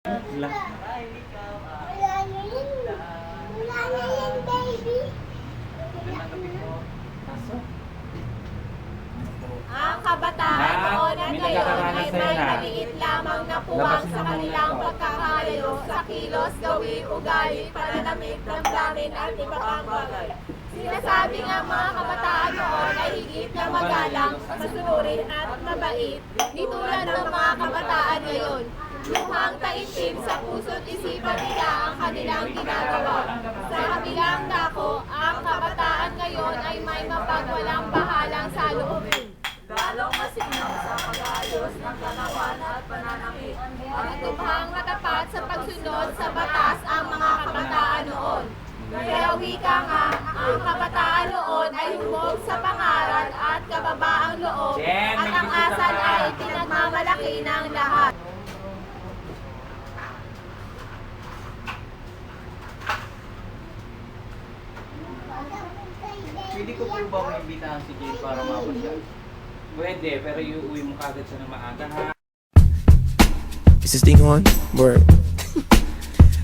Wala. Wala na yan, baby. Ang kabataan noon at ngayon ay may maliit lamang na puwang sa kanilang pagkakalayo sa kilos, gawi, ugali, pananamit, damdamin at iba pang bagay. Sinasabi nga mga kabataan noon ay higit na magalang, masunurin at mabait, di tulad ng mga kabataan ngayon. Luhang taimtim sa puso't isipan nila ang kanilang ginagawa. Sa kabilang dako, ang kabataan ngayon ay may mapagwalang bahalang saloobin. Lalong masinaw sa pag-ayos ng katawan at pananamit. Matubhang matapat sa pagsunod sa batas ang mga kabataan noon. Kaya wika nga, ang kabataan noon ay humog sa pangaral at kababaang loob at ang asal ay pinagmamalaki ng lahat. Pwede ko po ba maimbitahan si Jay para mapasyal? Pwede, pero iuwi mo kagad siya ng maaga ha? Is this thing on? Word.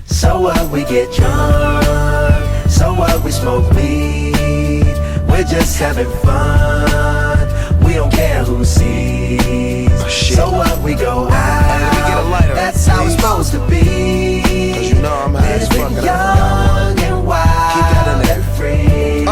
So what, we get drunk. So what, we smoke weed. We're just having fun. We don't care who sees. So what, we go out. That's how it's supposed to be. Cause you know I'm high as fuck. Young and wild. Keep that in there. Free.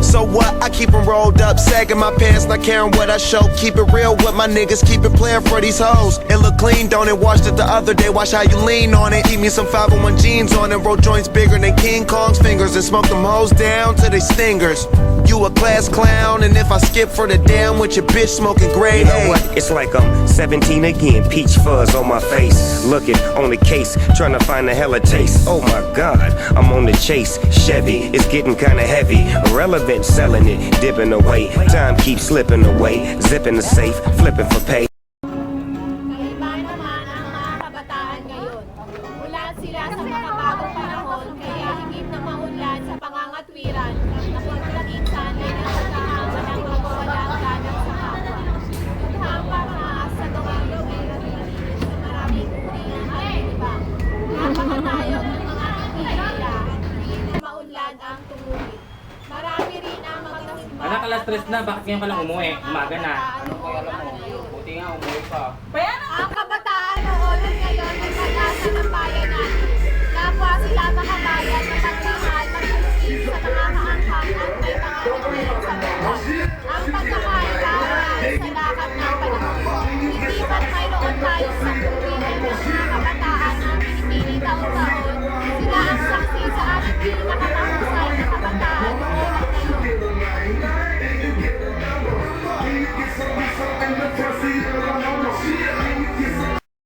So what? I keep them rolled up, sagging my pants, not caring what I show. Keep it real with my niggas, keep it playing for these hoes. It look clean, don't it? Washed it the other day, watch how you lean on it. Keep me some 501 jeans on and roll joints bigger than King Kong's fingers. And smoke them hoes down to they stingers. You a class clown, and if I skip for the damn with your bitch smoking grade A. You know what? It's like I'm 17 again, peach fuzz on my face. Looking on the case, trying to find a hella taste. Oh my god, I'm on the chase. Chevy, it's getting kinda heavy. Irrelevant, selling it, dipping away. Time keeps slipping away. Zipping the safe, flipping for pay. Kaiba naman ang mga kabataan ngayon. Ulat sila sa makabagong panahon, kaya higit na maunlad sa pangangatwiran na pagkakinsan ay nakatahanga ng magawalang ganang sa kapwa. Tuthang pamaas sa gawang gawin at paninis sa maraming uri ng alibang. Napakatayog ng mga hihila, higit na maunlad ang tumulid. Marami rin ang magkasimba. Anak, alas 3 na, bakit ngayon ka lang umuwi? Umaga na. Ano kaya alam mo? Buti nga umuwi pa. Kaya